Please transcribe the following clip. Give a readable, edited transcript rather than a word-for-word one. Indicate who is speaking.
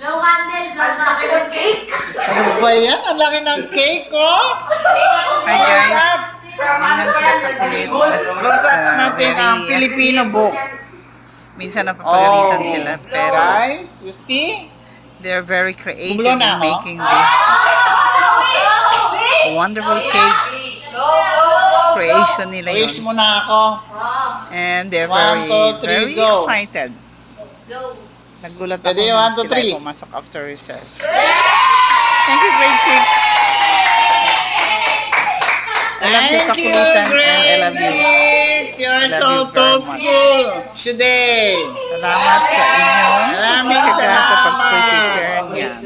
Speaker 1: Blow candle, blow candle. Cake.
Speaker 2: Ano ba yan? Ang laki ng cake, oh!
Speaker 3: Hi guys. Ganyan sila kakulit at
Speaker 2: Natin ang Filipino book.
Speaker 3: minsan napapagalitan sila pero
Speaker 2: Guys, you see?
Speaker 3: they're very creative
Speaker 2: Bumlo
Speaker 3: in
Speaker 2: na ako.
Speaker 3: making this wonderful cake creation nila
Speaker 2: Wish
Speaker 3: yun.
Speaker 2: mo na ako.
Speaker 3: And they're
Speaker 2: 1, 2, 3,
Speaker 3: very
Speaker 2: go.
Speaker 3: excited. Nagulat ako
Speaker 2: Ready,
Speaker 3: nung
Speaker 2: 1, 2,
Speaker 3: sila ay
Speaker 2: 3.
Speaker 3: pumasok after recess. Thank you, grade 6. I love you, kakulitan, and I love you.
Speaker 2: You're
Speaker 3: I love
Speaker 2: so
Speaker 3: you very much.
Speaker 2: thoughtful today.
Speaker 3: Salamat sa inyong
Speaker 2: Maraming
Speaker 3: pagtsaga sa
Speaker 2: salamat.
Speaker 3: pag-prepare niyan.